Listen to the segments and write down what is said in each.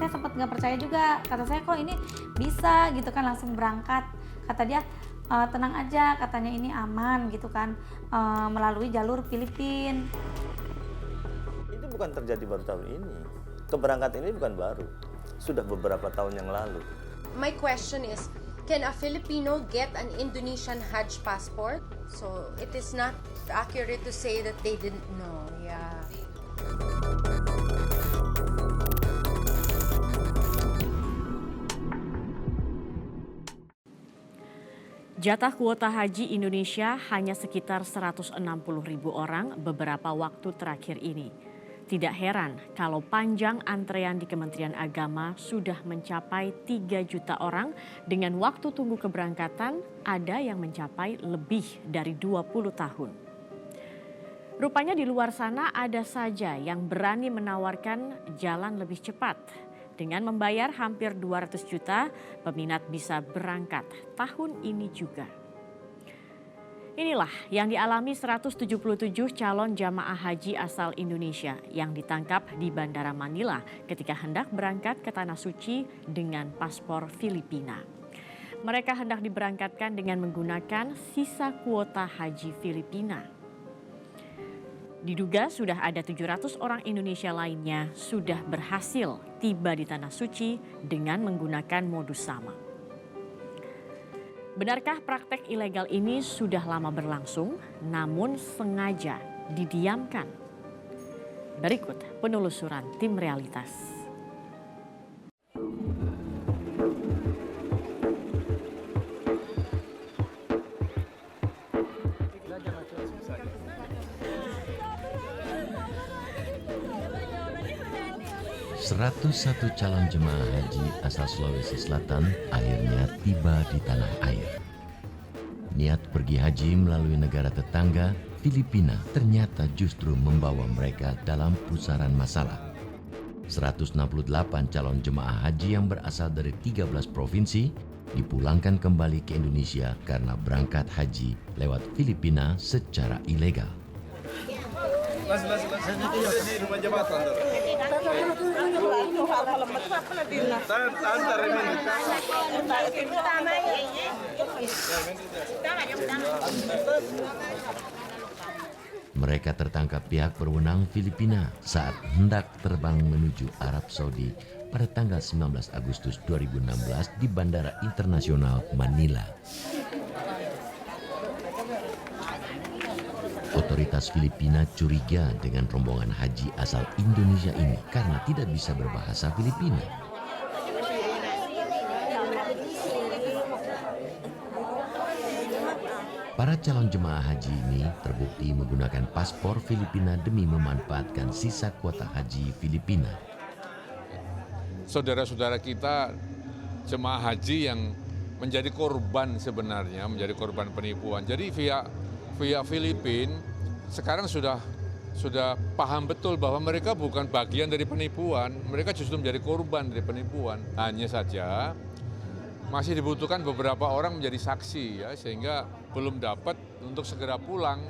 saya sempat nggak percaya juga. Kata saya kok ini bisa gitu kan, langsung berangkat. Kata dia tenang aja, katanya ini aman gitu kan, melalui jalur Filipina. Itu bukan terjadi baru tahun ini. Keberangkatan ini bukan baru. Sudah beberapa tahun yang lalu. My question is, can a Filipino get an Indonesian Hajj passport? So it is not accurate to say that they didn't know. Yeah. Jatah kuota haji Indonesia hanya sekitar 160.000 orang beberapa waktu terakhir ini. Tidak heran kalau panjang antrean di Kementerian Agama sudah mencapai 3 juta orang dengan waktu tunggu keberangkatan ada yang mencapai lebih dari 20 tahun. Rupanya di luar sana ada saja yang berani menawarkan jalan lebih cepat. Dengan membayar hampir 200 juta, peminat bisa berangkat tahun ini juga. Inilah yang dialami 177 calon jamaah haji asal Indonesia yang ditangkap di Bandara Manila ketika hendak berangkat ke Tanah Suci dengan paspor Filipina. Mereka hendak diberangkatkan dengan menggunakan sisa kuota haji Filipina. Diduga sudah ada 700 orang Indonesia lainnya sudah berhasil tiba di Tanah Suci dengan menggunakan modus sama. Benarkah praktek ilegal ini sudah lama berlangsung namun sengaja didiamkan? Berikut penelusuran tim Realitas. Satu calon jemaah haji asal Sulawesi Selatan akhirnya tiba di tanah air. Niat pergi haji melalui negara tetangga, Filipina, ternyata justru membawa mereka dalam pusaran masalah. 168 calon jemaah haji yang berasal dari 13 provinsi dipulangkan kembali ke Indonesia karena berangkat haji lewat Filipina secara ilegal. Ini rumah jabatan. Mereka tertangkap pihak berwenang Filipina saat hendak terbang menuju Arab Saudi pada tanggal 19 Agustus 2016 di Bandara Internasional Manila. Otoritas Filipina curiga dengan rombongan haji asal Indonesia ini karena tidak bisa berbahasa Filipina. Para calon jemaah haji ini terbukti menggunakan paspor Filipina demi memanfaatkan sisa kuota haji Filipina. Saudara-saudara kita jemaah haji yang menjadi korban sebenarnya, menjadi korban penipuan. Jadi via Filipina sekarang sudah paham betul bahwa mereka bukan bagian dari penipuan, mereka justru menjadi korban dari penipuan. Hanya saja masih dibutuhkan beberapa orang menjadi saksi ya, sehingga belum dapat untuk segera pulang.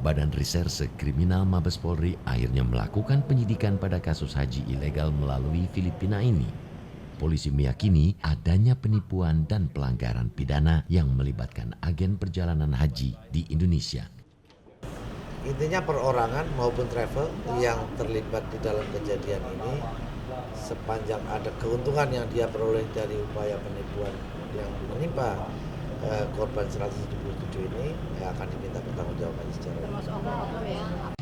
Badan Reserse Kriminal Mabes Polri akhirnya melakukan penyidikan pada kasus haji ilegal melalui Filipina ini. Polisi meyakini adanya penipuan dan pelanggaran pidana yang melibatkan agen perjalanan haji di Indonesia. Intinya perorangan maupun travel yang terlibat di dalam kejadian ini, sepanjang ada keuntungan yang dia peroleh dari upaya penipuan yang menimpa korban 177 ini, akan diminta pertanggungjawaban secara umum.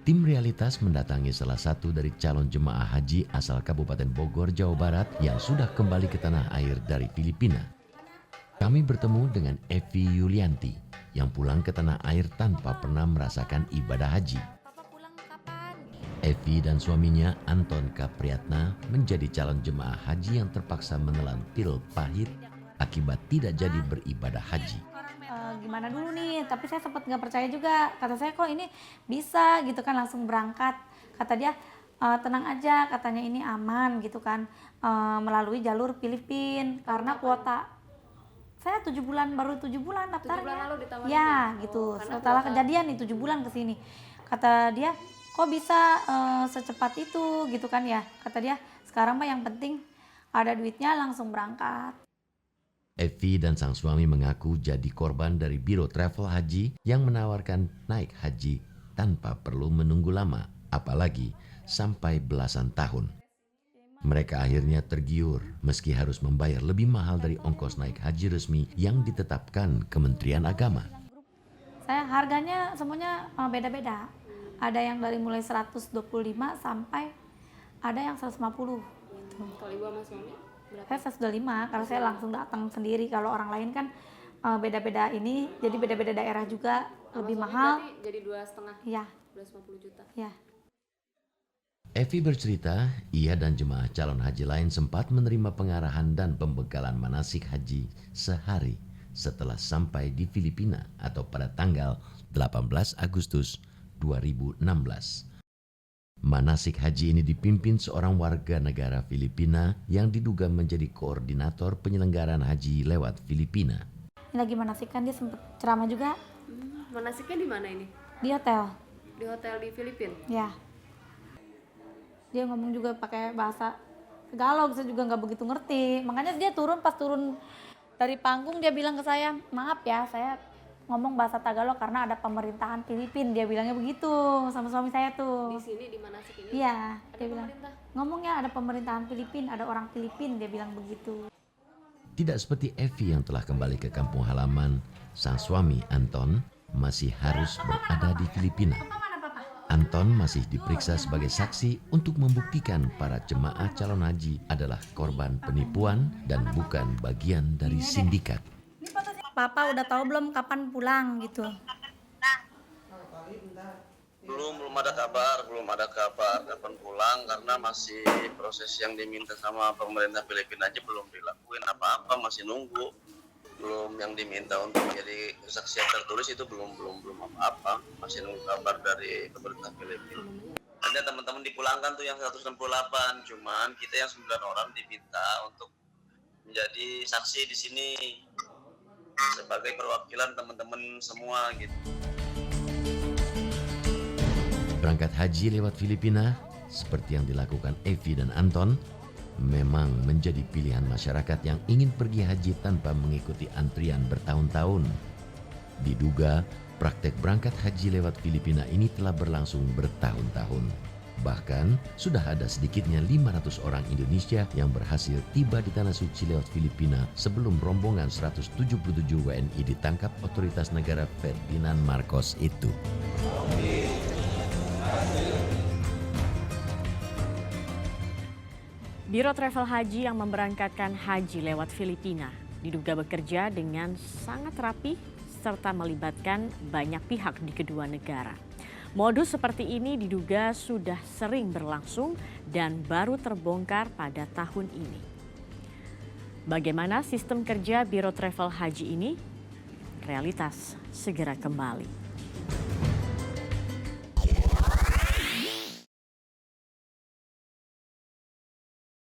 Tim Realitas mendatangi salah satu dari calon jemaah haji asal Kabupaten Bogor, Jawa Barat yang sudah kembali ke tanah air dari Filipina. Kami bertemu dengan Evi Yulianti yang pulang ke tanah air tanpa pernah merasakan ibadah haji. Evi dan suaminya Anton Kapriatna menjadi calon jemaah haji yang terpaksa menelan pil pahit akibat tidak jadi beribadah haji. Gimana dulu nih, tapi saya sempat nggak percaya juga. Kata saya kok ini bisa gitu kan, langsung berangkat. Kata dia tenang aja, katanya ini aman gitu kan, melalui jalur Filipina karena kuota saya 7 bulan, baru 7 bulan daftarnya. 7 bulan lalu ditawarin ya ya? gitu, Karena setelah kuota. kejadian nih 7 bulan ke sini. Kata dia, kok bisa secepat itu gitu kan ya. Kata dia, sekarang mah yang penting ada duitnya langsung berangkat. Evi dan sang suami mengaku jadi korban dari Biro Travel Haji yang menawarkan naik haji tanpa perlu menunggu lama, apalagi sampai belasan tahun. Mereka akhirnya tergiur meski harus membayar lebih mahal dari ongkos naik haji resmi yang ditetapkan Kementerian Agama. Saya harganya semuanya beda-beda. Ada yang dari mulai 125 sampai ada yang 150 gitu. Kalau ibu sama suami berapa? Saya 125 karena saya langsung datang sendiri. Kalau orang lain kan beda-beda ini, jadi beda-beda daerah juga lebih Sama suami mahal. berarti jadi 2,5, Iya, 250 juta. iya. Evi bercerita, ia dan jemaah calon haji lain sempat menerima pengarahan dan pembekalan manasik haji sehari setelah sampai di Filipina atau pada tanggal 18 Agustus 2016. Manasik haji ini dipimpin seorang warga negara Filipina yang diduga menjadi koordinator penyelenggaraan haji lewat Filipina. Ini lagi manasikan, dia sempat ceramah juga Manasiknya di mana ini? di hotel. Di hotel di Filipina. Ya. Dia ngomong juga pakai bahasa Tagalog, saya juga nggak begitu ngerti. Makanya dia pas turun dari panggung dia bilang ke saya, maaf ya saya ngomong bahasa Tagalog karena ada pemerintahan Filipina. Dia bilangnya begitu sama suami saya Di tuh. sini di Manasik ini. Iya, Ada dia bilang. pemerintah. Ngomongnya ada pemerintahan Filipina, ada orang Filipina, dia bilang begitu. Tidak seperti Evi yang telah kembali ke kampung halaman, sang suami Anton masih harus berada di Filipina. Anton masih diperiksa sebagai saksi untuk membuktikan para jemaah calon haji adalah korban penipuan dan bukan bagian dari sindikat. Papa udah tahu belum kapan pulang gitu? Belum ada kabar kapan pulang karena masih proses yang diminta sama pemerintah Filipina aja belum dilakuin apa-apa, masih nunggu. Belum yang diminta untuk menjadi kesaksian tertulis itu belum apa-apa, masih nunggu kabar dari pemerintah Filipina. Ada teman-teman dipulangkan tuh yang 168, cuman kita yang 9 orang diminta untuk menjadi saksi di sini sebagai perwakilan teman-teman semua gitu. Berangkat haji lewat Filipina, seperti yang dilakukan Evi dan Anton, memang menjadi pilihan masyarakat yang ingin pergi haji tanpa mengikuti antrian bertahun-tahun. Diduga, praktek berangkat haji lewat Filipina ini telah berlangsung bertahun-tahun. Bahkan, sudah ada sedikitnya 500 orang Indonesia yang berhasil tiba di Tanah Suci lewat Filipina sebelum rombongan 177 WNI ditangkap otoritas negara Ferdinand Marcos itu. Biro Travel Haji yang memberangkatkan haji lewat Filipina diduga bekerja dengan sangat rapi serta melibatkan banyak pihak di kedua negara. Modus seperti ini diduga sudah sering berlangsung dan baru terbongkar pada tahun ini. Bagaimana sistem kerja Biro Travel Haji ini? Realitas segera kembali.